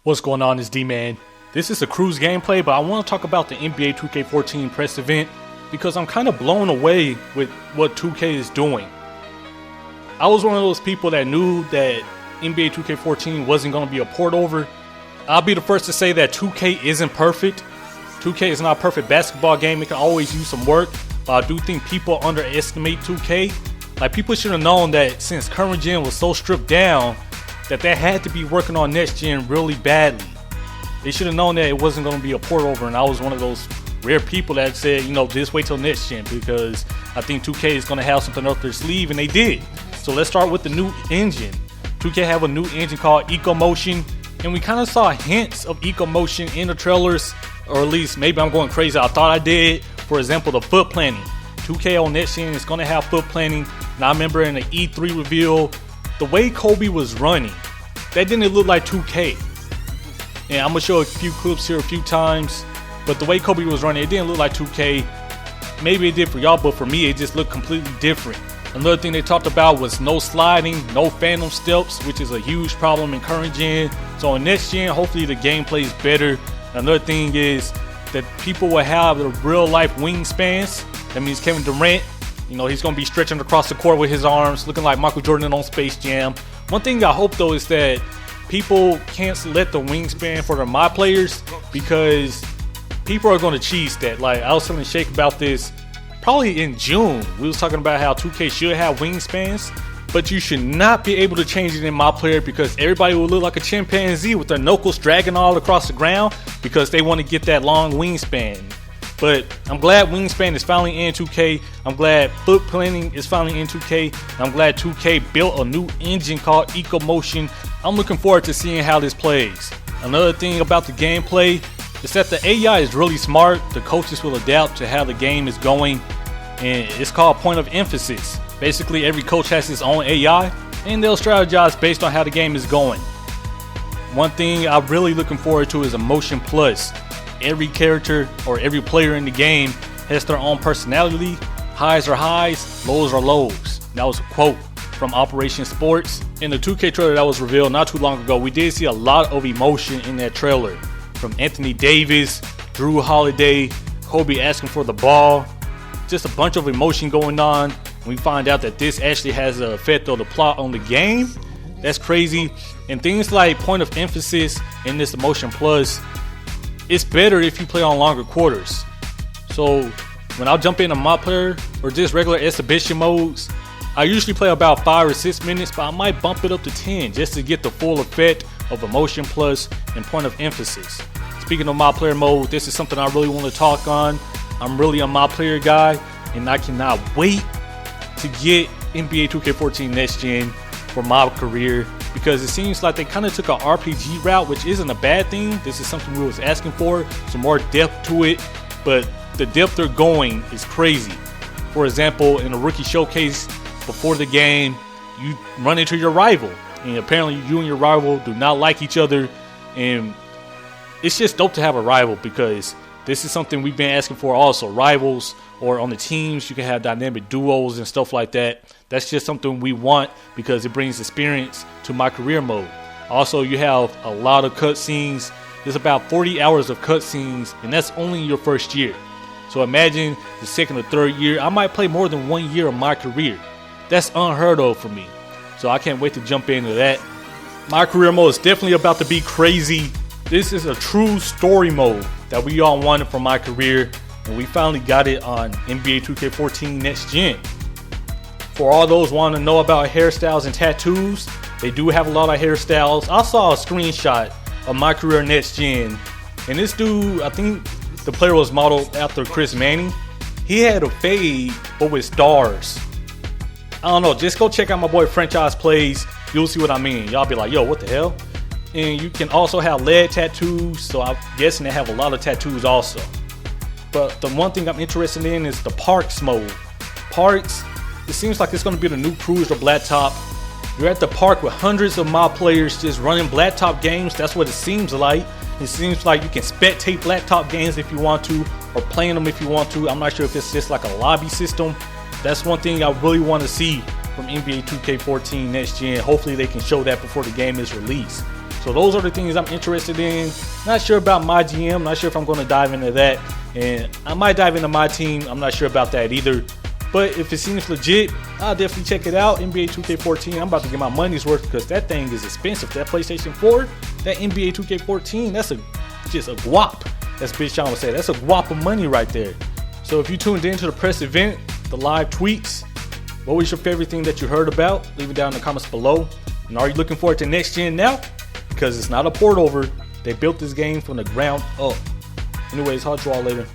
What's going on? It's Dman. This is a cruise gameplay, but I want to talk about the NBA 2K14 press event because I'm kind of blown away with what 2K is doing. I was one of those people that knew that NBA 2K14 wasn't going to be a port over. I'll be the first to say that 2K isn't perfect. 2K is not a perfect basketball game. It can always use some work, but I do think people underestimate 2K. Like, people should have known that since current gen was so stripped down, that they had to be working on next gen really badly. They should have known that it wasn't going to be a port over, and I was one of those rare people that said, just wait till next gen because I think 2K is going to have something up their sleeve, and they did. So let's start with the new engine. 2K have a new engine called EcoMotion, and we kind of saw hints of EcoMotion in the trailers, or at least maybe I'm going crazy. I thought I did. For example, the foot planning. 2K on next gen is going to have foot planning, and I remember in the E3 reveal, the way Kobe was running, that didn't look like 2K. And I'm going to show a few clips here a few times, but the way Kobe was running, it didn't look like 2K. Maybe it did for y'all, but for me, it just looked completely different. Another thing they talked about was no sliding, no phantom steps, which is a huge problem in current gen. So in next gen, hopefully the gameplay is better. Another thing is that people will have the real life wingspans. That means Kevin Durant, he's going to be stretching across the court with his arms, looking like Michael Jordan on Space Jam. One thing I hope, though, is that people can't let the wingspan for the mod players because people are going to cheese that. Like, I was telling Shake about this probably in June. We was talking about how 2K should have wingspans, but you should not be able to change it in my player because everybody will look like a chimpanzee with their knuckles dragging all across the ground because they want to get that long wingspan. But I'm glad wingspan is finally in 2K. I'm glad foot planning is finally in 2K. I'm glad 2K built a new engine called EcoMotion. I'm looking forward to seeing how this plays. Another thing about the gameplay is that the AI is really smart. The coaches will adapt to how the game is going, and it's called point of emphasis. Basically, every coach has his own AI, and they'll strategize based on how the game is going. One thing I'm really looking forward to is Emotion Plus. Every character or every player in the game has their own personality. Highs are highs, lows are lows. That was a quote from Operation Sports. In the 2K trailer that was revealed not too long ago, we did see a lot of emotion in that trailer. From Anthony Davis, Drew Holiday, Kobe asking for the ball. Just a bunch of emotion going on. We find out that this actually has an effect on the plot on the game. That's crazy. And things like point of emphasis in this Emotion Plus, it's better if you play on longer quarters. So when I jump into my player or just regular exhibition modes, I usually play about 5 or 6 minutes, but I might bump it up to 10 just to get the full effect of Emotion Plus and point of emphasis. Speaking of my player mode, this is something I really want to talk on. I'm really a my player guy, and I cannot wait to get NBA 2K14 next gen for my career, because it seems like they kind of took an RPG route, which isn't a bad thing. This is something we was asking for, some more depth to it, but the depth they're going is crazy. For example, in a rookie showcase before the game, you run into your rival, and apparently you and your rival do not like each other, and it's just dope to have a rival because this is something we've been asking for also. Rivals, or on the teams, you can have dynamic duos and stuff like that. That's just something we want because it brings experience to my career mode. Also, you have a lot of cutscenes. There's about 40 hours of cutscenes, and that's only your first year. So imagine the second or third year. I might play more than 1 year of my career. That's unheard of for me. So I can't wait to jump into that. My career mode is definitely about to be crazy. This is a true story mode that we all wanted for my career, and we finally got it on NBA 2K14 Next Gen. For all those wanting to know about hairstyles and tattoos, they do have a lot of hairstyles. I saw a screenshot of my career Next Gen, and this dude, I think the player was modeled after Chris Manning. He had a fade, but with stars. I don't know, just go check out my boy Franchise Plays. You'll see what I mean. Y'all be like, yo, what the hell? And you can also have lead tattoos, so I'm guessing they have a lot of tattoos also. But the one thing I'm interested in is the Parks mode. Parks, it seems like it's going to be the new Cruise or Blacktop. You're at the park with hundreds of mob players just running Blacktop games. That's what it seems like. It seems like you can spectate Blacktop games if you want to, or playing them if you want to. I'm not sure if it's just like a lobby system. That's one thing I really want to see from NBA 2K14 Next Gen. Hopefully they can show that before the game is released. So those are the things I'm interested in. Not sure about my GM. Not sure if I'm going to dive into that. And I might dive into my team. I'm not sure about that either. But if it seems legit, I'll definitely check it out. NBA 2K14, I'm about to get my money's worth because that thing is expensive. That PlayStation 4, that NBA 2K14, that's just a guap. That's Bitch Sean would say. That's a guap of money right there. So if you tuned into the press event, the live tweets, what was your favorite thing that you heard about? Leave it down in the comments below. And are you looking forward to next gen now? Because it's not a port over. They built this game from the ground up. Anyways, I'll draw later.